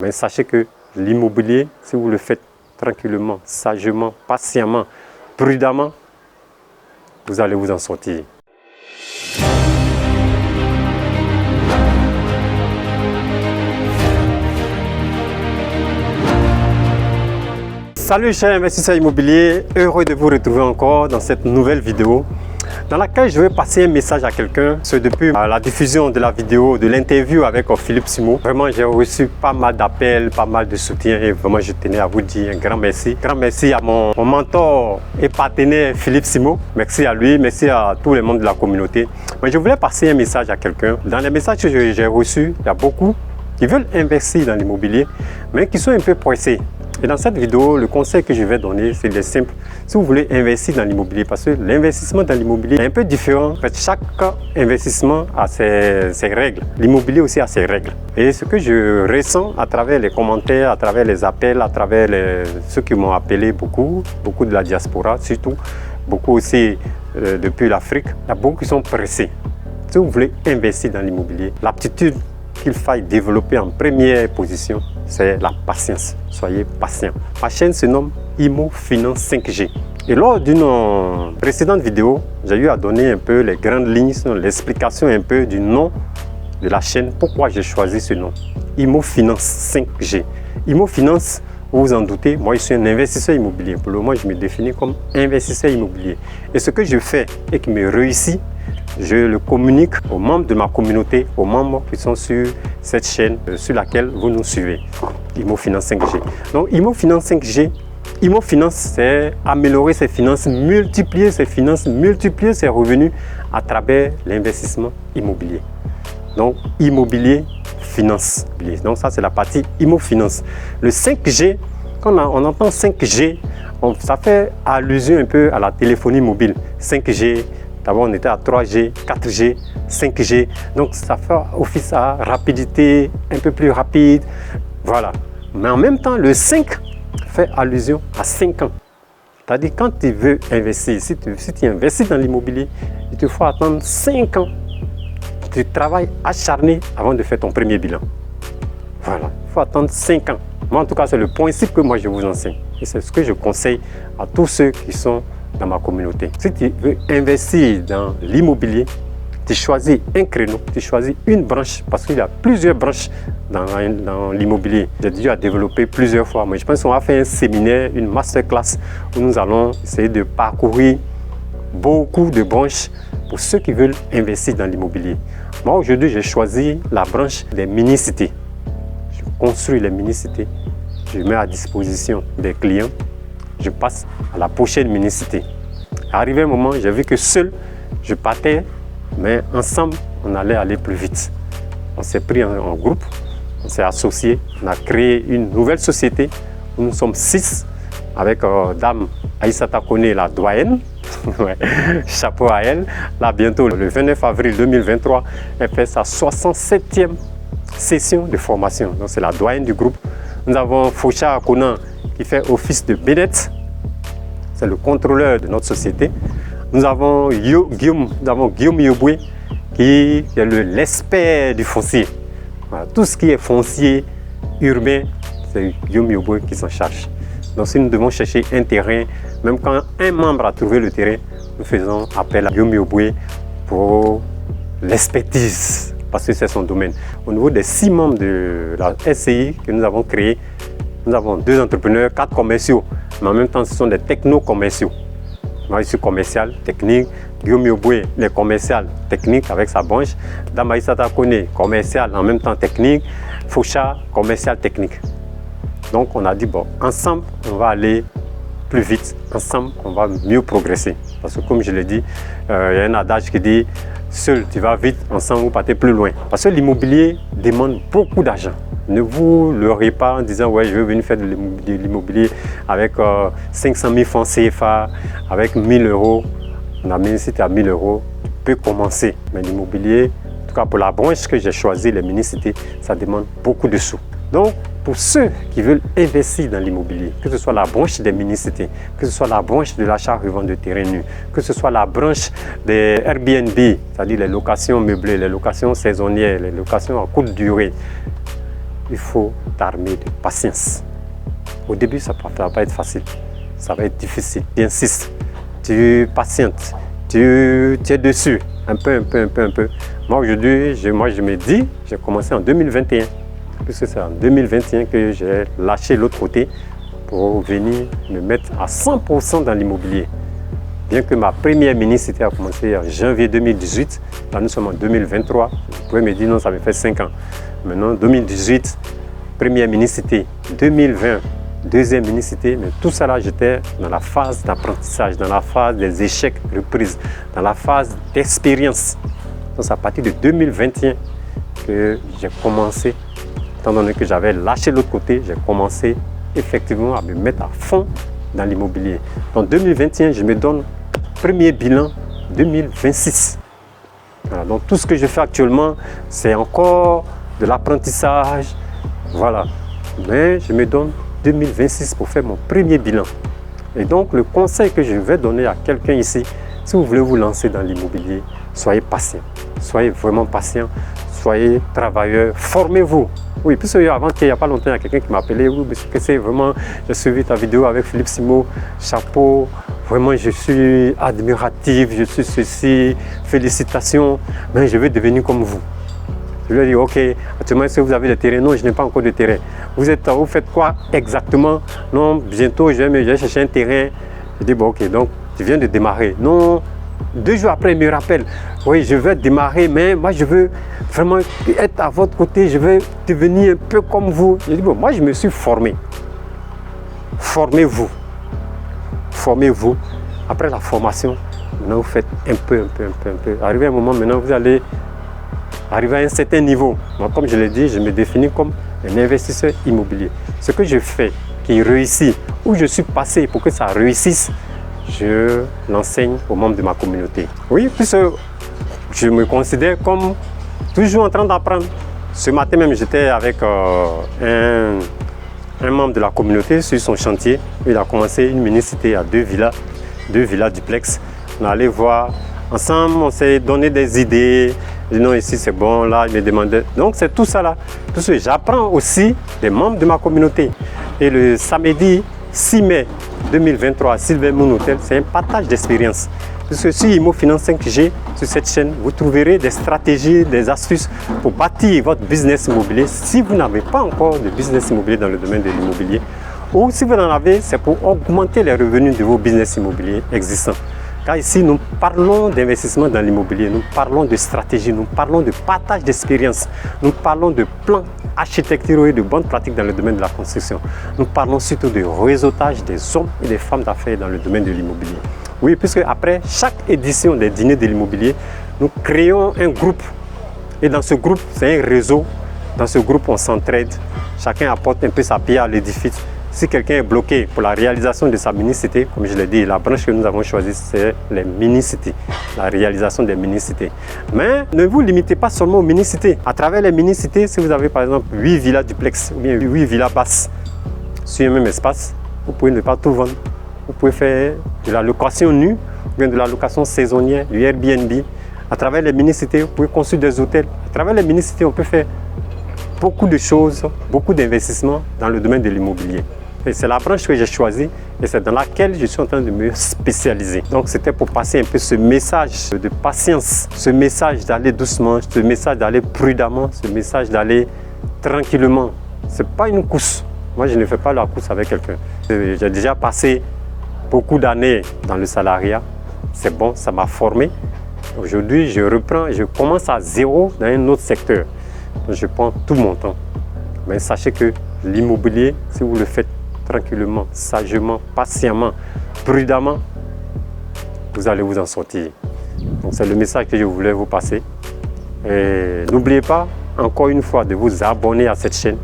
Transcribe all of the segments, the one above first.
Mais sachez que l'immobilier, si vous le faites tranquillement, sagement, patiemment, prudemment, vous allez vous en sortir. Salut chers investisseurs immobiliers, heureux de vous retrouver encore dans cette nouvelle vidéo dans laquelle je vais passer un message à quelqu'un. C'est depuis la diffusion de la vidéo, de l'interview avec Philippe Simo. Vraiment, j'ai reçu pas mal d'appels, pas mal de soutien et vraiment, je tenais à vous dire un grand merci. Grand merci à mon mentor et partenaire Philippe Simo. Merci à lui, merci à tous les membres de la communauté. Mais je voulais passer un message à quelqu'un. Dans les messages que j'ai reçus, il y a beaucoup qui veulent investir dans l'immobilier, mais qui sont un peu pressés. Et dans cette vidéo, le conseil que je vais donner, c'est simple. Si vous voulez investir dans l'immobilier, parce que l'investissement dans l'immobilier est un peu différent. En fait, chaque investissement a ses règles. L'immobilier aussi a ses règles. Et ce que je ressens à travers les commentaires, à travers les appels, à travers ceux qui m'ont appelé, beaucoup de la diaspora surtout, beaucoup aussi depuis l'Afrique, il y a beaucoup qui sont pressés. Si vous voulez investir dans l'immobilier, l'aptitude qu'il faille développer en première position, c'est la patience. Soyez patient. Ma chaîne se nomme Imo Finance 5G. Et lors d'une précédente vidéo, j'ai eu à donner un peu les grandes lignes, l'explication un peu du nom de la chaîne, pourquoi j'ai choisi ce nom. Imo Finance 5G. Imo Finance, vous vous en doutez, moi je suis un investisseur immobilier. Pour le moment, je me définis comme investisseur immobilier. Et ce que je fais et qui me réussit, je le communique aux membres de ma communauté, aux membres qui sont sur cette chaîne sur laquelle vous nous suivez, Imo Finance 5G. Donc Imo Finance 5G, Imo Finance, c'est améliorer ses finances, multiplier ses finances, multiplier ses revenus à travers l'investissement immobilier. Donc immobilier, finance. Donc ça c'est la partie Imo Finance. Le 5G, quand on entend 5G, ça fait allusion un peu à la téléphonie mobile. 5G. D'abord, on était à 3G, 4G, 5G. Donc, ça fait office à rapidité, un peu plus rapide. Voilà. Mais en même temps, le 5 fait allusion à 5 ans. C'est-à-dire, quand tu veux investir, si tu investis dans l'immobilier, il te faut attendre 5 ans. Tu travailles acharné avant de faire ton premier bilan. Voilà. Il faut attendre 5 ans. Moi, en tout cas, c'est le principe que moi, je vous enseigne. Et c'est ce que je conseille à tous ceux qui sont dans ma communauté. Si tu veux investir dans l'immobilier, tu choisis un créneau, tu choisis une branche, parce qu'il y a plusieurs branches dans l'immobilier. J'ai dû développer plusieurs fois, mais je pense qu'on va faire un séminaire, une masterclass, où nous allons essayer de parcourir beaucoup de branches pour ceux qui veulent investir dans l'immobilier. Moi, aujourd'hui, j'ai choisi la branche des mini-cités. Je construis les mini-cités, je mets à disposition des clients. Je passe à la prochaine mini-cité. Arrivé un moment, j'ai vu que seul, je partais, mais ensemble, on allait aller plus vite. On s'est pris en groupe, on s'est associés, on a créé une nouvelle société où nous sommes 6 avec Dame Aïssata Kone, la doyenne. Chapeau à elle. Là, bientôt, le 29 avril 2023, elle fait sa 67e session de formation. Donc, c'est la doyenne du groupe. Nous avons Foucha Akonan qui fait office de Bennett, c'est le contrôleur de notre société. Nous avons Guillaume Yoboué qui est l'expert du foncier. Voilà, tout ce qui est foncier urbain, c'est Guillaume Yoboué qui s'en charge. Donc si nous devons chercher un terrain, même quand un membre a trouvé le terrain, nous faisons appel à Guillaume Yoboué pour l'expertise, parce que c'est son domaine. Au niveau des 6 membres de la SCI que nous avons créé, nous avons 2 entrepreneurs, 4 commerciaux, mais en même temps, ce sont des techno-commerciaux. Moi, je suis commercial, technique. Guillaume Yoboué, les commercial, technique avec sa branche. Dame Aïssata Kone, commercial, en même temps technique. Foucha, commercial, technique. Donc, on a dit, bon, ensemble, on va aller plus vite. Ensemble, on va mieux progresser. Parce que, comme je l'ai dit, il y a un adage qui dit, seul, tu vas vite, ensemble, vous partez plus loin. Parce que l'immobilier demande beaucoup d'argent. Ne vous leurrez pas en disant ouais, je veux venir faire de l'immobilier avec 500 000 francs CFA, avec 1000 euros. On a mis si tu as 1000 euros, tu peux commencer. Mais l'immobilier, en tout cas pour la branche que j'ai choisie, les mini-cités, ça demande beaucoup de sous. Donc, pour ceux qui veulent investir dans l'immobilier, que ce soit la branche des mini-cités, que ce soit la branche de l'achat-revente de terrain nu, que ce soit la branche des Airbnb, c'est-à-dire les locations meublées, les locations saisonnières, les locations à courte durée, il faut t'armer de patience. Au début, ça ne va pas être facile, ça va être difficile. Tu insistes, tu patientes, tu es dessus, un peu. Moi, aujourd'hui, je me dis, j'ai commencé en 2021, puisque c'est en 2021 que j'ai lâché l'autre côté pour venir me mettre à 100% dans l'immobilier. Bien que ma première mini-cité a commencé en janvier 2018, là nous sommes en 2023, vous pouvez me dire non, ça me fait 5 ans. Maintenant, 2018, première mini-cité, 2020, deuxième mini-cité, mais tout ça là, j'étais dans la phase d'apprentissage, dans la phase des échecs reprises, dans la phase d'expérience. Donc c'est à partir de 2021 que j'ai commencé, étant donné que j'avais lâché l'autre côté, j'ai commencé effectivement à me mettre à fond dans l'immobilier. En 2021, je me donne premier bilan 2026. Voilà, donc tout ce que je fais actuellement, c'est encore de l'apprentissage. Voilà. Mais je me donne 2026 pour faire mon premier bilan. Et donc le conseil que je vais donner à quelqu'un ici, si vous voulez vous lancer dans l'immobilier, soyez patient. Soyez vraiment patient. Soyez travailleur. Formez-vous. Oui, puisque avant qu'il n'y a pas longtemps, il y a quelqu'un qui m'a appelé. Oui, monsieur Kessé, vraiment, j'ai suivi ta vidéo avec Philippe Simo. Chapeau. Vraiment, je suis admiratif. Je suis ceci. Félicitations. Mais je veux devenir comme vous. Je lui ai dit, ok, actuellement, est-ce que vous avez des terrains? Non, je n'ai pas encore de terrain. Vous faites quoi exactement? Non, bientôt, je vais chercher un terrain. Je dis, bon, ok, donc, tu viens de démarrer. Non, 2 jours après, il me rappelle, oui, je vais démarrer, mais moi, je veux vraiment être à votre côté. Je veux devenir un peu comme vous. Je dis, bon, moi, je me suis formé. Formez-vous. Formez-vous. Après la formation, maintenant, vous faites un peu. Arrivé à un moment, maintenant, vous allez arriver à un certain niveau. Moi, comme je l'ai dit, je me définis comme un investisseur immobilier. Ce que je fais qui réussit, où je suis passé pour que ça réussisse, je l'enseigne aux membres de ma communauté. Oui, puisque je me considère comme toujours en train d'apprendre. Ce matin même, j'étais avec un membre de la communauté sur son chantier. Il a commencé une mini-cité à 2 villas duplex. On est allé voir ensemble, on s'est donné des idées. Je dis non, ici c'est bon, là, il me demandait. Donc c'est tout ça là. Tout ce que j'apprends aussi des membres de ma communauté. Et le samedi 6 mai 2023 à Silver Moon Hotel, c'est un partage d'expérience. Puisque sur Imo Finance 5G, sur cette chaîne, vous trouverez des stratégies, des astuces pour bâtir votre business immobilier. Si vous n'avez pas encore de business immobilier dans le domaine de l'immobilier, ou si vous en avez, c'est pour augmenter les revenus de vos business immobiliers existants. Car ici, nous parlons d'investissement dans l'immobilier, nous parlons de stratégie, nous parlons de partage d'expérience, nous parlons de plans architecturaux et de bonnes pratiques dans le domaine de la construction. Nous parlons surtout de réseautage des hommes et des femmes d'affaires dans le domaine de l'immobilier. Oui, puisque après chaque édition des dîners de l'immobilier, nous créons un groupe. Et dans ce groupe, c'est un réseau. Dans ce groupe, on s'entraide. Chacun apporte un peu sa pierre à l'édifice. Si quelqu'un est bloqué pour la réalisation de sa mini-cité, comme je l'ai dit, la branche que nous avons choisie, c'est les mini-cités, la réalisation des mini-cités. Mais ne vous limitez pas seulement aux mini-cités. À travers les mini-cités, si vous avez par exemple 8 villas duplex ou bien 8 villas basses sur un même espace, vous pouvez ne pas tout vendre. Vous pouvez faire de la location nue, ou bien de la location saisonnière, du Airbnb. À travers les mini-cités, vous pouvez construire des hôtels. À travers les mini-cités, on peut faire beaucoup de choses, beaucoup d'investissements dans le domaine de l'immobilier. Et c'est la branche que j'ai choisie et c'est dans laquelle je suis en train de me spécialiser. Donc c'était pour passer un peu ce message de patience, ce message d'aller doucement, ce message d'aller prudemment, ce message d'aller tranquillement. Ce n'est pas une course. Moi, je ne fais pas la course avec quelqu'un. J'ai déjà passé beaucoup d'années dans le salariat. C'est bon, ça m'a formé. Aujourd'hui, je reprends, je commence à zéro dans un autre secteur. Donc, je prends tout mon temps. Mais sachez que l'immobilier, si vous le faites tranquillement, sagement, patiemment, prudemment, vous allez vous en sortir. Donc c'est le message que je voulais vous passer. Et n'oubliez pas, encore une fois, de vous abonner à cette chaîne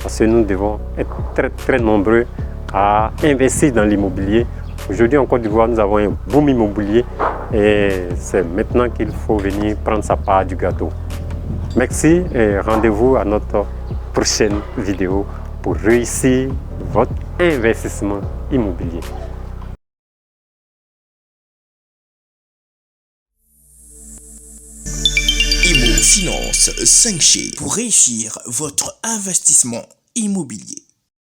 parce que nous devons être très nombreux à investir dans l'immobilier. Aujourd'hui en Côte d'Ivoire, nous avons un boom immobilier et c'est maintenant qu'il faut venir prendre sa part du gâteau. Merci et rendez-vous à notre prochaine vidéo pour réussir votre investissement immobilier. Finance 5G pour réussir votre investissement immobilier.